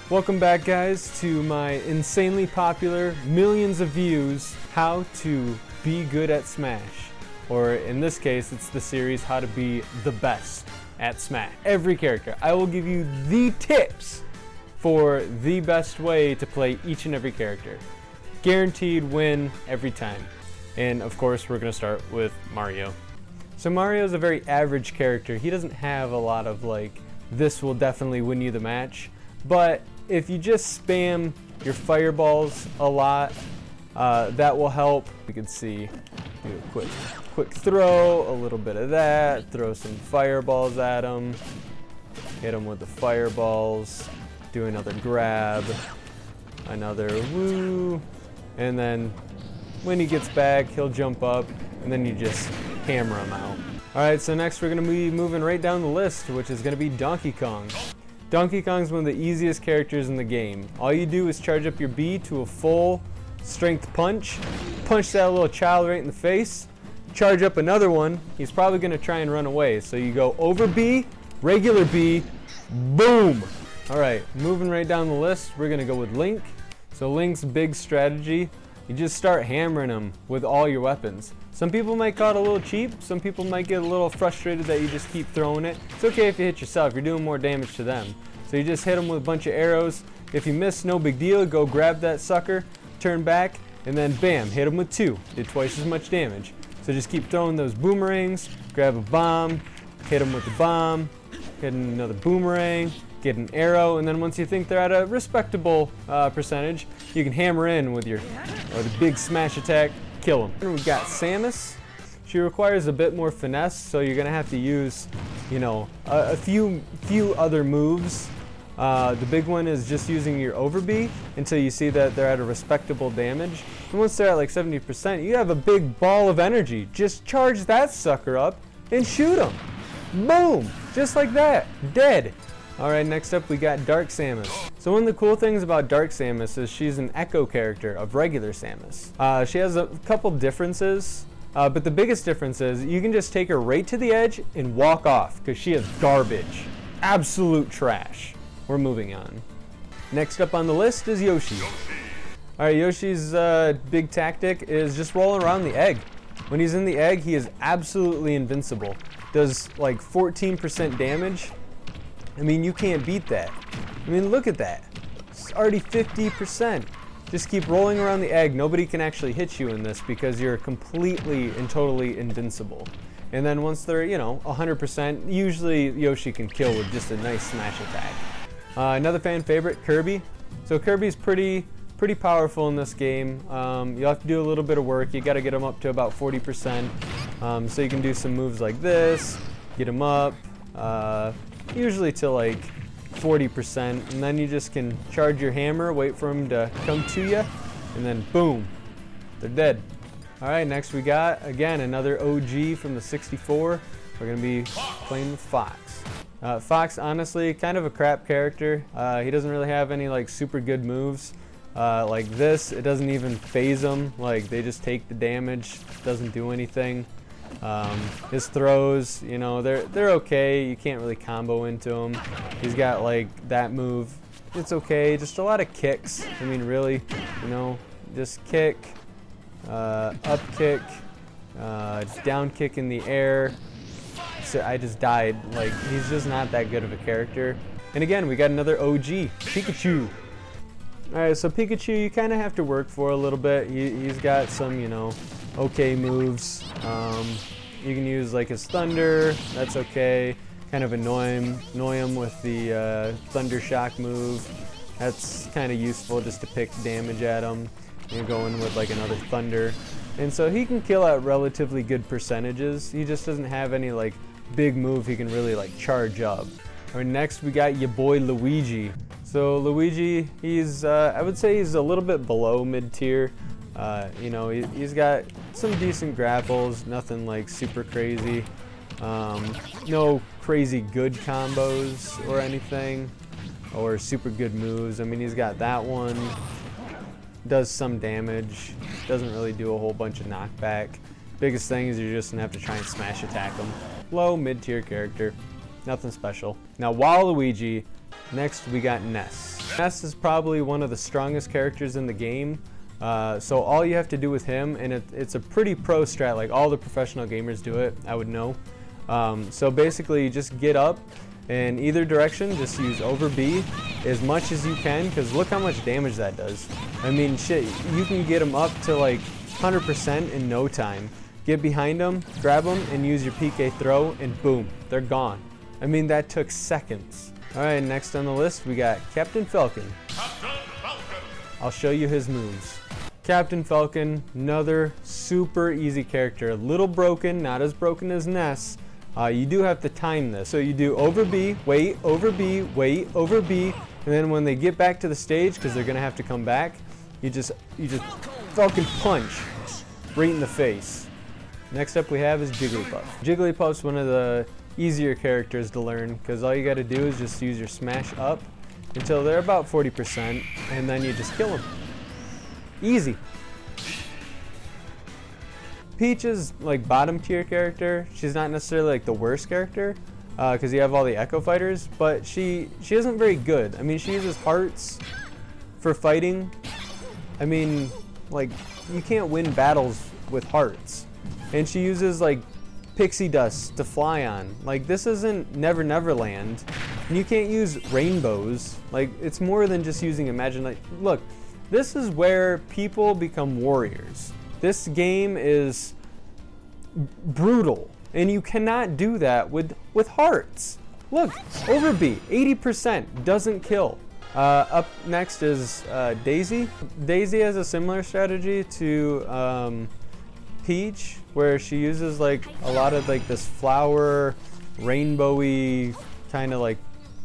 Welcome back, guys, to my insanely popular, millions of views, How to Be Good at Smash. Or in this case, it's the series How to Be the Best at Smash. Every character, I will give you the tips for the best way to play each and every character. Guaranteed win every time. And of course, we're going to start with Mario. So Mario is a very average character. He doesn't have a lot of like, this will definitely win you the match. But if you just spam your fireballs a lot, that will help. You can see, do a quick throw, a little bit of that, throw some fireballs at him, hit him with the fireballs, do another grab, another woo, and then when he gets back, he'll jump up, and then you just hammer him out. Alright, so next we're going to be moving right down the list, which is going to be Donkey Kong. Donkey Kong's one of the easiest characters in the game. All you do is charge up your B to a full strength punch that little child right in the face, charge up another one, he's probably going to try and run away. So you go over B, regular B, boom! Alright, moving right down the list, we're going to go with Link. So Link's big strategy, you just start hammering him with all your weapons. Some people might call it a little cheap, some people might get a little frustrated that you just keep throwing it. It's okay if you hit yourself, you're doing more damage to them. So you just hit them with a bunch of arrows. If you miss, no big deal, go grab that sucker, turn back, and then bam, hit him with two. Did twice as much damage. So just keep throwing those boomerangs, grab a bomb, hit them with the bomb, hit another boomerang, get an arrow, and then once you think they're at a respectable percentage, you can hammer in with your the big smash attack, kill them. And we've got Samus. She requires a bit more finesse, so you're gonna have to use, you know, a few other moves. The big one is just using your over B until you see that they're at a respectable damage. And once they're at like 70%, you have a big ball of energy. Just charge that sucker up and shoot them. Boom! Just like that. Dead. Alright, next up we got Dark Samus. So one of the cool things about Dark Samus is she's an echo character of regular Samus. She has a couple differences, but the biggest difference is you can just take her right to the edge and walk off because she is garbage. Absolute trash. We're moving on. Next up on the list is Yoshi. Alright, Yoshi's big tactic is just rolling around the egg. When he's in the egg, he is absolutely invincible. Does like 14% damage. I mean, you can't beat that. I mean, look at that. It's already 50%. Just keep rolling around the egg. Nobody can actually hit you in this because you're completely and totally invincible. And then once they're, you know, 100%, usually Yoshi can kill with just a nice smash attack. Another fan favorite, Kirby. So Kirby's pretty powerful in this game. You'll have to do a little bit of work. You got to get him up to about 40%. So you can do some moves like this, get him up, usually to like 40%, and then you just can charge your hammer, wait for him to come to you, and then boom, they're dead. Alright, next we got, again, another OG from the 64. We're going to be playing with Fox. Fox, honestly, kind of a crap character. He doesn't really have any like super good moves. Like this, it doesn't even phase him. Like they just take the damage, doesn't do anything. His throws, you know, they're okay. You can't really combo into him. He's got like that move. It's okay. Just a lot of kicks. I mean, really, you know, just kick, up kick, down kick in the air. So I just died. Like, he's just not that good of a character. And again, we got another OG, Pikachu. Alright, so Pikachu, you kind of have to work for a little bit. He's got some, you know, okay moves. You can use like his Thunder, that's okay. Kind of annoy him with the Thunder Shock move. That's kind of useful just to pick damage at him. You go in with like another Thunder. And so he can kill at relatively good percentages. He just doesn't have any like big move he can really like charge up. Alright, next we got your boy Luigi. So Luigi, he's I would say he's a little bit below mid-tier. You know, he's got some decent grapples, nothing like super crazy. No crazy good combos or anything, or super good moves. I mean, he's got that one, does some damage, doesn't really do a whole bunch of knockback. Biggest thing is you're just gonna have to try and smash attack him. Low, mid-tier character, nothing special. Now Waluigi, next we got Ness. Ness is probably one of the strongest characters in the game. So all you have to do with him, and it's a pretty pro strat, like all the professional gamers do it, I would know. So basically you just get up in either direction, just use over B as much as you can, because look how much damage that does. I mean, shit, you can get them up to like 100% in no time. Get behind them, grab them, and use your PK throw, and boom, they're gone. I mean, that took seconds. All right, next on the list, we got Captain Falcon. I'll show you his moves. Captain Falcon, another super easy character. A little broken, not as broken as Ness. You do have to time this. So you do over B, wait, over B, wait, over B, and then when they get back to the stage, because they're gonna have to come back, you just Falcon punch right in the face. Next up we have is Jigglypuff. Jigglypuff's one of the easier characters to learn, because all you gotta do is just use your smash up until they're about 40%, and then you just kill them. Easy. Peach is like bottom tier character. She's not necessarily like the worst character, because you have all the Echo Fighters, but she isn't very good. I mean, she uses hearts for fighting. I mean, like, you can't win battles with hearts. And she uses like pixie dust to fly on. Like, this isn't Never Never Land. And you can't use rainbows. Like, it's more than just using Imagine. Like, look, this is where people become warriors. This game is brutal, and you cannot do that with hearts. Look, over B, 80% doesn't kill. Up next is Daisy. Daisy has a similar strategy to Peach, where she uses like a lot of like this flower, rainbowy kind of like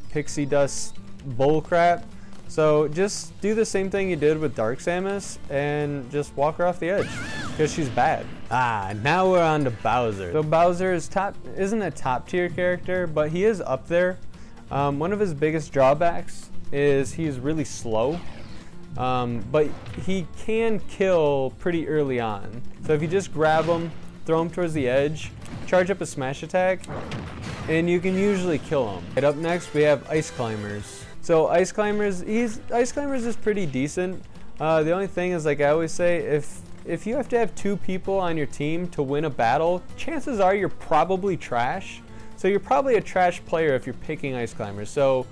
pixie dust bullcrap. So just do the same thing you did with Dark Samus and just walk her off the edge, because she's bad. Now we're on to Bowser. So Bowser isn't a top tier character, but he is up there. One of his biggest drawbacks is he's really slow, but he can kill pretty early on. So if you just grab him, throw him towards the edge, charge up a smash attack, and you can usually kill him. Right, up next we have Ice Climbers. So Ice Climbers is pretty decent. The only thing is, like I always say, if you have to have 2 people on your team to win a battle, chances are you're probably trash. So you're probably a trash player if you're picking Ice Climbers. So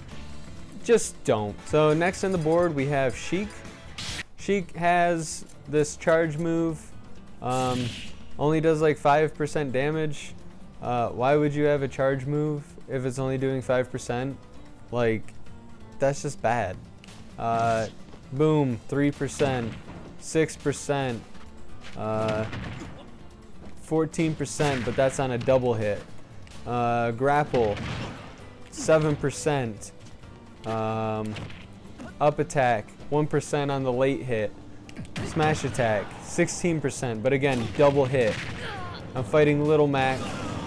just don't. So next on the board we have Sheik. Sheik has this charge move. Only does like 5% damage. Why would you have a charge move if it's only doing 5%? Like, that's just bad. Boom, 3%, 6%, 14%, but that's on a double hit. Grapple, 7%. Up attack, 1% on the late hit. Smash attack, 16%, but again, double hit. I'm fighting Little Mac.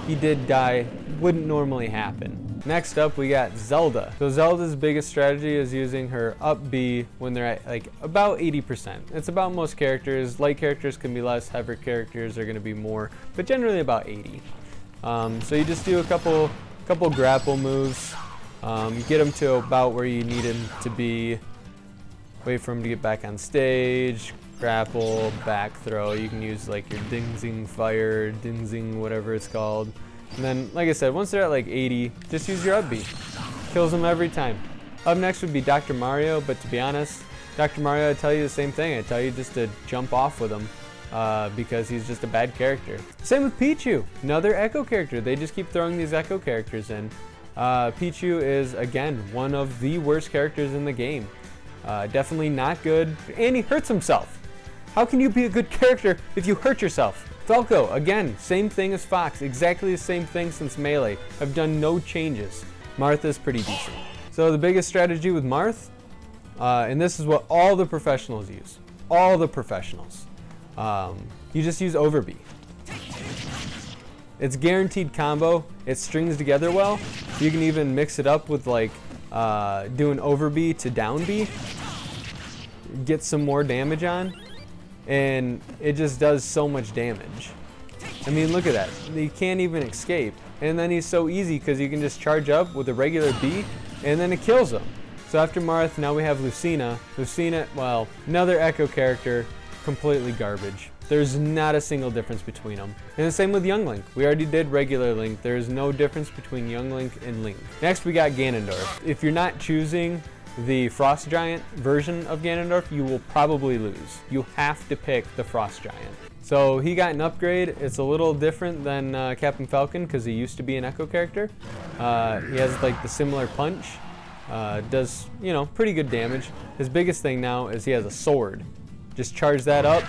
He did die, wouldn't normally happen. Next up, we got Zelda. So Zelda's biggest strategy is using her up B when they're at like about 80%. It's about most characters. Light characters can be less, heavy characters are gonna be more, but generally about 80. So you just do a couple grapple moves, get him to about where you need him to be, wait for him to get back on stage, grapple, back throw. You can use like your Ding Zing Fire, Ding Zing, whatever it's called. And then, like I said, once they're at like 80, just use your up B. Kills them every time. Up next would be Dr. Mario, but to be honest, Dr. Mario, I tell you the same thing. I tell you just to jump off with him because he's just a bad character. Same with Pichu, another Echo character. They just keep throwing these Echo characters in. Pichu is, again, one of the worst characters in the game. Definitely not good, and he hurts himself. How can you be a good character if you hurt yourself? Falco, again, same thing as Fox, exactly the same thing since Melee. I've done no changes. Martha's pretty decent. So the biggest strategy with Marth, and this is what all the professionals use, all the professionals, you just use over B. It's guaranteed combo, it strings together well. You can even mix it up with like doing over B to down B, get some more damage on. And it just does so much damage. I mean, look at that. He can't even escape. And then he's so easy because you can just charge up with a regular B and then it kills him. So after Marth, now we have Lucina. Lucina, well, another Echo character, completely garbage. There's not a single difference between them. And the same with Young Link. We already did regular Link. There is no difference between Young Link and Link. Next we got Ganondorf. If you're not choosing the Frost Giant version of Ganondorf, you will probably lose. You have to pick the Frost Giant. So he got an upgrade. It's a little different than Captain Falcon because he used to be an Echo character. He has like the similar punch. Does, you know, pretty good damage. His biggest thing now is he has a sword. Just charge that up,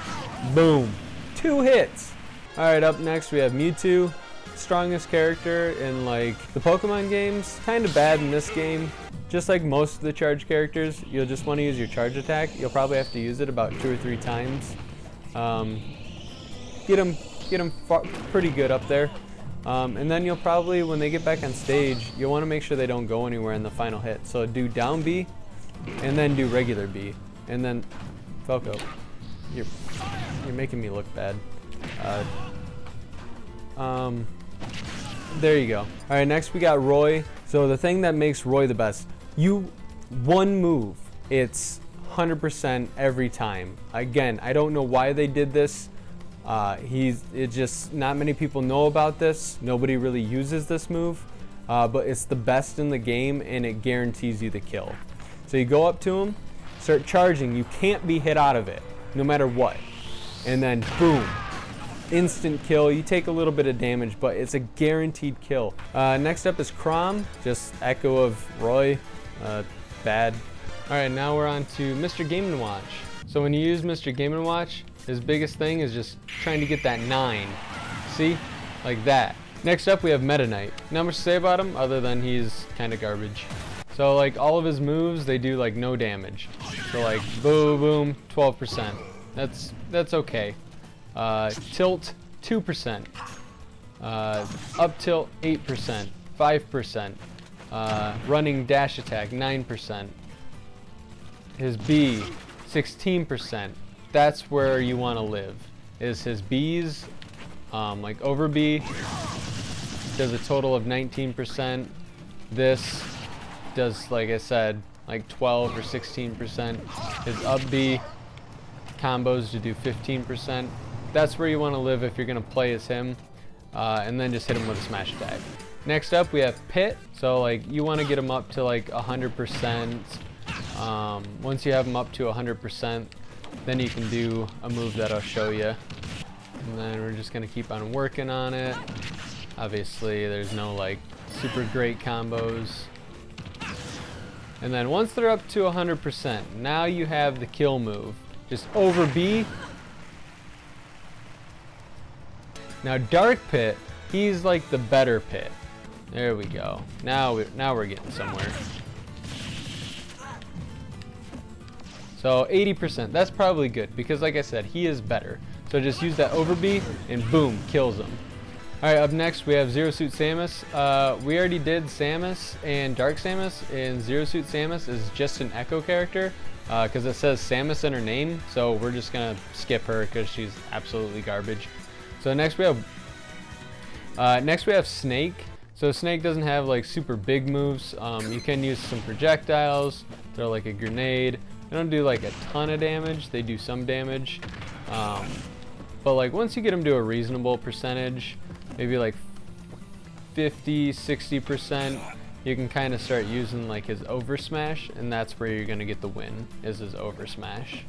boom, 2 hits. All right, up next we have Mewtwo, strongest character in like the Pokemon games. Kind of bad in this game. Just like most of the charge characters, you'll just want to use your charge attack. You'll probably have to use it about 2 or 3 times. Get them pretty good up there. And then you'll probably, when they get back on stage, you'll want to make sure they don't go anywhere in the final hit. So do down B, and then do regular B, and then Falco, you're making me look bad. There you go. All right, next we got Roy. So the thing that makes Roy the best, one move, it's 100% every time. Again, I don't know why they did this. It's just not many people know about this. Nobody really uses this move, but it's the best in the game and it guarantees you the kill. So you go up to him, start charging, you can't be hit out of it, no matter what. And then boom, instant kill. You take a little bit of damage, but it's a guaranteed kill. Next up is Chrom, just Echo of Roy, bad. All right, now we're on to Mr. Game & Watch. So when you use Mr. Game & Watch, his biggest thing is just trying to get that 9. See? Like that. Next up we have Meta Knight. Not much to say about him other than he's kind of garbage. So like all of his moves, they do like no damage. So like boom, boom, 12%. That's okay. Tilt 2%. Up tilt 8%. 5%. Running dash attack 9%. His B 16%. That's where you want to live. Is his B's, like over B does a total of 19%. This does, like I said, like 12 or 16%. His up B combos to do 15%. That's where you want to live if you're going to play as him. And then just hit him with a smash attack. Next up we have Pit. So like you want to get him up to like 100%. Once you have him up to 100%, then you can do a move that I'll show you. And then we're just going to keep on working on it. Obviously there's no like super great combos. And then once they're up to 100%, now you have the kill move. Just over B. Now Dark Pit, he's like the better Pit. There we go. Now we're getting somewhere. So 80%, that's probably good because like I said, he is better. So just use that over B and boom, kills him. All right, up next we have Zero Suit Samus. We already did Samus and Dark Samus, and Zero Suit Samus is just an Echo character because it says Samus in her name, so we're just gonna skip her because she's absolutely garbage. So next we have Snake. So Snake doesn't have like super big moves. You can use some projectiles, throw like a grenade. They don't do like a ton of damage, they do some damage. But like once you get them to a reasonable percentage, maybe like 50–60%, you can kind of start using like his over smash, and that's where you're gonna get the win, is his over smash.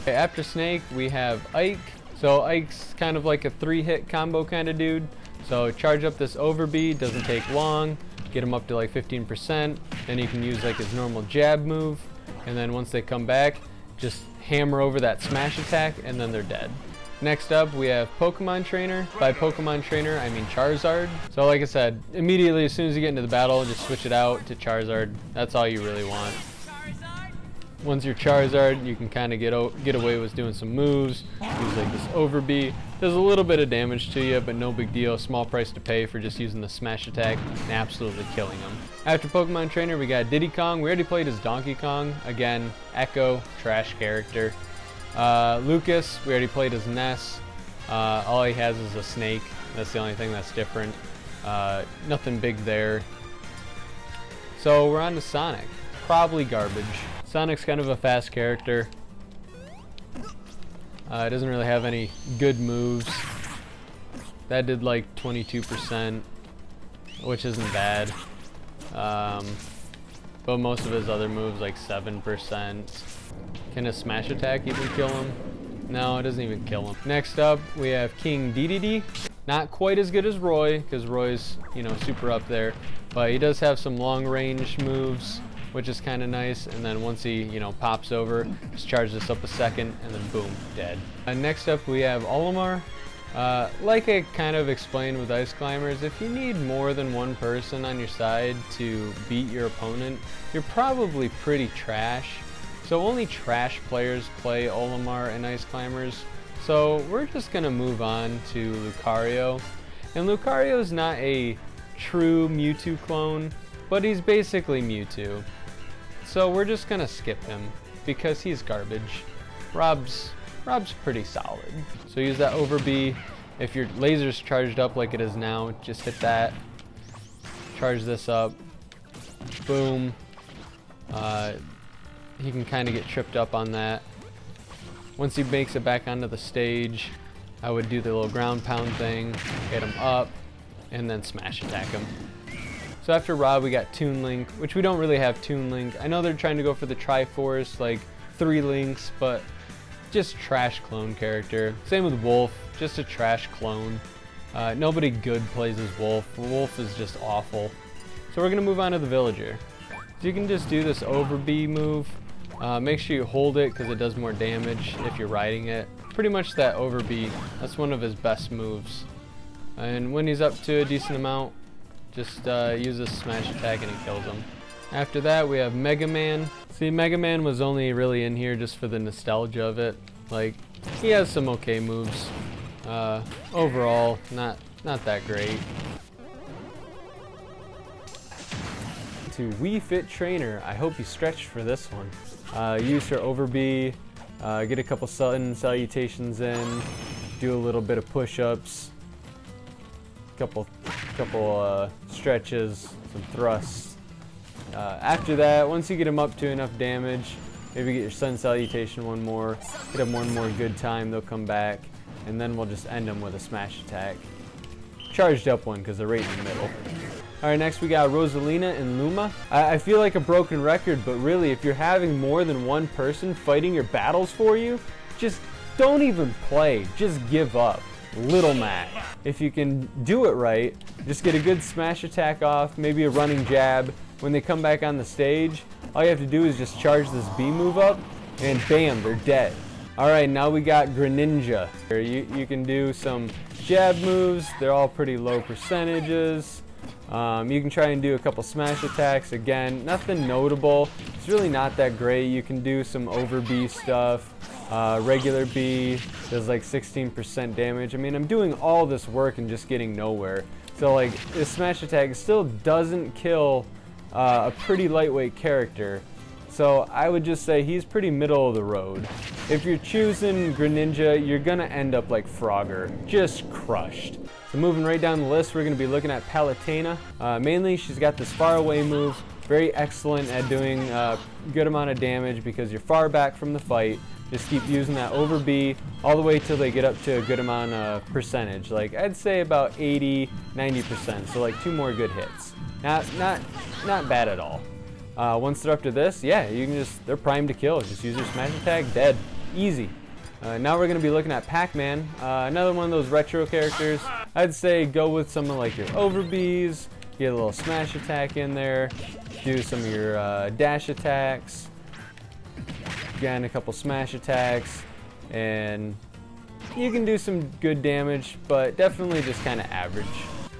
Okay, after Snake we have Ike. So Ike's kind of like a 3-hit combo kind of dude. So charge up this over B, doesn't take long. Get him up to like 15%, then you can use like his normal jab move, and then once they come back, just hammer over that smash attack, and then they're dead. Next up we have Pokemon Trainer. By Pokemon Trainer I mean Charizard. So like I said, immediately as soon as you get into the battle, just switch it out to Charizard. That's all you really want. Once you're Charizard, you can kind of get away with doing some moves. Use like this over B. Does a little bit of damage to you, but no big deal. Small price to pay for just using the smash attack and absolutely killing them. After Pokemon Trainer, we got Diddy Kong. We already played as Donkey Kong. Again, Echo, trash character. Lucas, we already played as Ness. All he has is a snake. That's the only thing that's different. Nothing big there. So we're on to Sonic. Probably garbage. Sonic's kind of a fast character. It doesn't really have any good moves. That did like 22%, which isn't bad. But most of his other moves, like 7%. Can a smash attack even kill him? No, it doesn't even kill him. Next up, we have King Dedede. Not quite as good as Roy, because Roy's, you know, super up there. But he does have some long range moves, which is kind of nice. And then once he, you know, pops over, just charge this up a second, and then boom, dead. Next up, we have Olimar. Like I kind of explained with Ice Climbers, if you need more than one person on your side to beat your opponent, you're probably pretty trash. So only trash players play Olimar and Ice Climbers. So we're just gonna move on to Lucario. And Lucario's not a true Mewtwo clone, but he's basically Mewtwo. So we're just gonna skip him because he's garbage. Rob's pretty solid. So use that over B. If your laser's charged up like it is now, just hit that. Charge this up. Boom. He can kind of get tripped up on that. Once he makes it back onto the stage, I would do the little ground pound thing, hit him up, and then smash attack him. So after Rob, we got Toon Link, which we don't really have Toon Link. I know they're trying to go for the Triforce, like 3 links, but just trash clone character. Same with Wolf, just a trash clone. Nobody good plays as Wolf. Wolf is just awful. So we're gonna move on to the Villager. So you can just do this over B move. Make sure you hold it because it does more damage if you're riding it. Pretty much that over B, that's one of his best moves. And when he's up to a decent amount, just use a smash attack and it kills him. After that, we have Mega Man. See, Mega Man was only really in here just for the nostalgia of it. Like, he has some okay moves. Overall, not that great. To Wii Fit Trainer, I hope you stretched for this one. Use your over B, get a couple sudden salutations in, do a little bit of push-ups, couple stretches, some thrusts. After that, once you get him up to enough damage, maybe get your sun salutation one more, get him one more good time, they'll come back, and then we'll just end them with a smash attack. Charged up one because they're right in the middle. Alright, next we got Rosalina and Luma. I feel like a broken record, but really, if you're having more than one person fighting your battles for you, just don't even play. Just give up. Little Mac. If you can do it right, just get a good smash attack off, maybe a running jab. When they come back on the stage, all you have to do is just charge this B move up, and bam, they're dead. Alright, now we got Greninja. You can do some jab moves. They're all pretty low percentages. You can try and do a couple smash attacks. Again, nothing notable. It's really not that great. You can do some over B stuff. Regular B does like 16% damage. I mean, I'm doing all this work and just getting nowhere. So like, this smash attack still doesn't kill a pretty lightweight character. So I would just say he's pretty middle of the road. If you're choosing Greninja, you're gonna end up like Frogger, just crushed. So moving right down the list, we're going to be looking at Palutena. Mainly, she's got this far away move, very excellent at doing a good amount of damage because you're far back from the fight. Just keep using that over B all the way till they get up to a good amount of percentage. Like, I'd say about 80, 90%, so like 2 more good hits. Not bad at all. Once they're up to this, yeah, you can just, they're primed to kill. Just use your smash attack, dead, easy. Now we're going to be looking at Pac-Man, another one of those retro characters. I'd say go with some of like your over Bs, get a little smash attack in there, do some of your dash attacks, again a couple smash attacks, and you can do some good damage, but definitely just kind of average.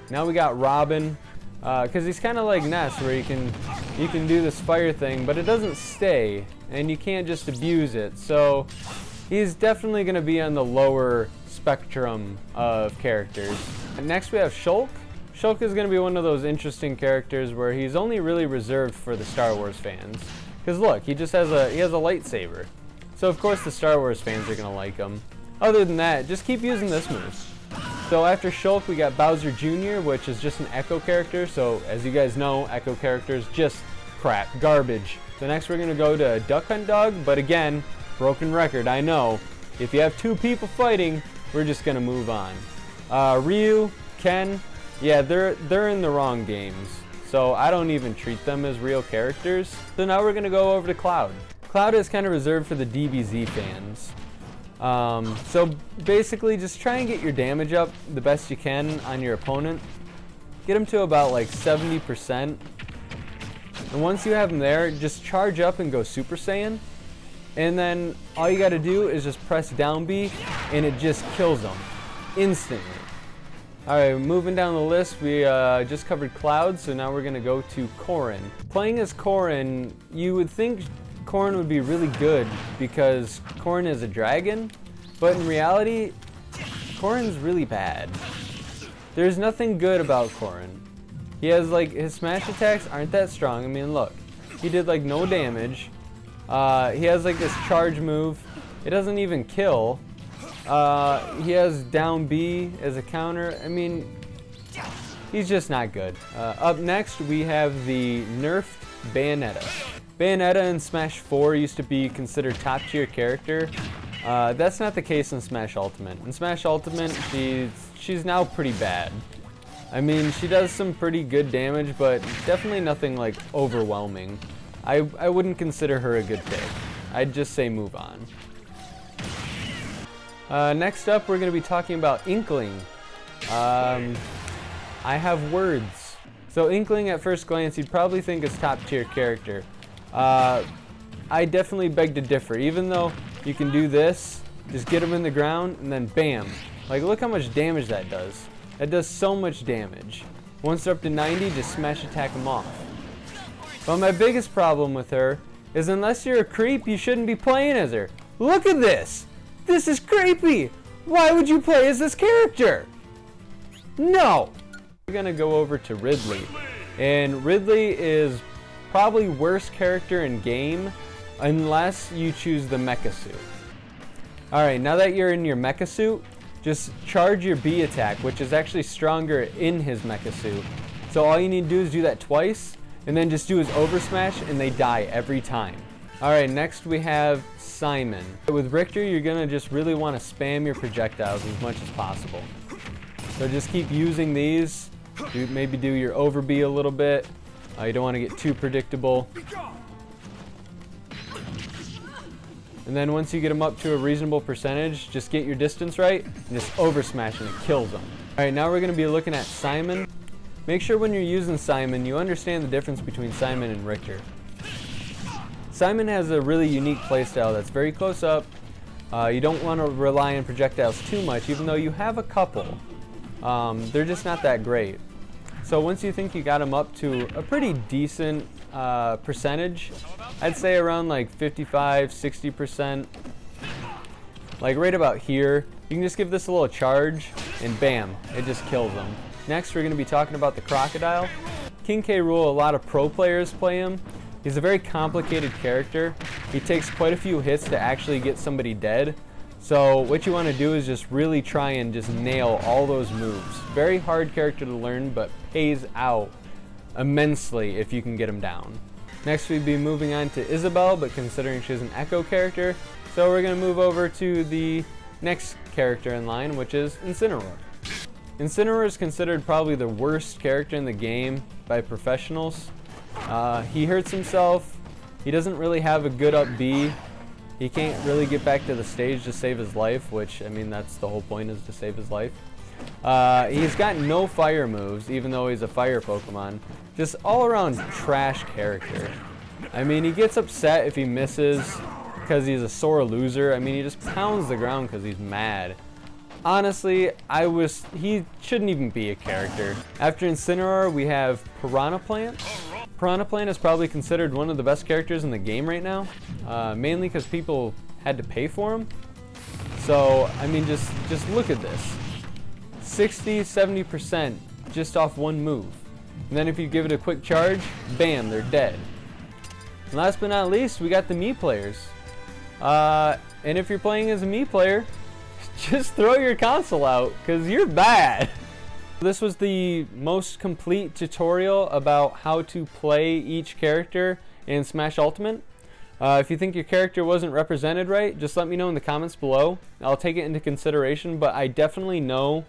Now we got Robin, because he's kind of like Ness, where you can do this fire thing, but it doesn't stay, and you can't just abuse it. So he's definitely going to be on the lower spectrum of characters. And next we have Shulk. Shulk is going to be one of those interesting characters where he's only really reserved for the Star Wars fans. Because look, he has a lightsaber. So of course the Star Wars fans are going to like him. Other than that, just keep using this move. So after Shulk, we got Bowser Jr., which is just an Echo character. So as you guys know, Echo characters just crap, garbage. So next we're gonna go to Duck Hunt Dog, but again, broken record, I know. If you have two people fighting, we're just gonna move on. Ryu, Ken, yeah, they're in the wrong games. So I don't even treat them as real characters. So now we're gonna go over to Cloud. Cloud is kind of reserved for the DBZ fans. So basically just try and get your damage up the best you can on your opponent. Get him to about like 70%. And once you have him there, just charge up and go Super Saiyan. And then all you gotta do is just press down B and it just kills them instantly. Alright, moving down the list, we just covered Cloud, so now we're gonna go to Corrin. Playing as Corrin, you would think Corrin would be really good because Corrin is a dragon, but in reality, Corrin's really bad. There's nothing good about Corrin. He has like, his smash attacks aren't that strong. I mean, look, he did like no damage. He has like this charge move. It doesn't even kill. He has down B as a counter. I mean, he's just not good. Up next, we have the nerfed Bayonetta. Bayonetta in Smash 4 used to be considered top tier character. That's not the case in Smash Ultimate. In Smash Ultimate, she's now pretty bad. I mean, she does some pretty good damage, but definitely nothing like overwhelming. I wouldn't consider her a good pick. I'd just say move on. Next up, we're going to be talking about Inkling. I have words. So Inkling, at first glance, you'd probably think is top tier character. I definitely beg to differ. Even though you can do this, just get him in the ground, and then bam. Like, look how much damage that does. That does so much damage. Once they're up to 90, just smash attack them off. But my biggest problem with her is unless you're a creep, you shouldn't be playing as her. Look at this! This is creepy! Why would you play as this character? No! We're gonna go over to Ridley. And Ridley is probably worst character in game unless you choose the mecha suit. Alright, now that you're in your mecha suit, just charge your B attack, which is actually stronger in his mecha suit. So all you need to do is do that twice, and then just do his over smash, and they die every time. Alright, next we have Simon. With Richter, you're gonna just really want to spam your projectiles as much as possible. So just keep using these. Maybe do your over B a little bit. You don't want to get too predictable. And then once you get them up to a reasonable percentage, just get your distance right and just over smash and it kills them. Alright, now we're going to be looking at Simon. Make sure when you're using Simon, you understand the difference between Simon and Richter. Simon has a really unique playstyle that's very close up. You don't want to rely on projectiles too much, even though you have a couple. They're just not that great. So once you think you got them up to a pretty decent percentage, I'd say around like 55, 60%, like right about here, you can just give this a little charge and bam, it just kills them. Next, we're going to be talking about the Crocodile. King K. Rool, a lot of pro players play him. He's a very complicated character. He takes quite a few hits to actually get somebody dead. So what you want to do is just really try and just nail all those moves. Very hard character to learn, but pays out immensely if you can get him down. Next we'd be moving on to Isabelle, but considering she's an Echo character, so we're going to move over to the next character in line, which is Incineroar. Incineroar is considered probably the worst character in the game by professionals. He hurts himself, he doesn't really have a good up B, he can't really get back to the stage to save his life, which, I mean, that's the whole point, is to save his life. He's got no fire moves, even though he's a fire Pokemon. Just all around trash character. I mean, he gets upset if he misses because he's a sore loser. I mean, he just pounds the ground because he's mad. Honestly, he shouldn't even be a character. After Incineroar, we have Piranha Plant. Piranha Plant is probably considered one of the best characters in the game right now, mainly because people had to pay for him. So, I mean, just look at this. 60, 70% just off one move. And then if you give it a quick charge, bam, they're dead. And last but not least, we got the Mii players. And if you're playing as a Mii player, just throw your console out, because you're bad. This was the most complete tutorial about how to play each character in Smash Ultimate. If you think your character wasn't represented right, just let me know in the comments below. I'll take it into consideration, but I definitely know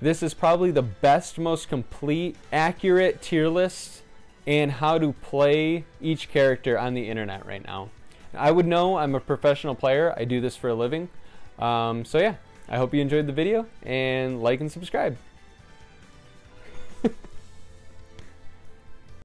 this is probably the best, most complete, accurate tier list and how to play each character on the internet right now. I would know, I'm a professional player. I do this for a living. So yeah, I hope you enjoyed the video, and like and subscribe.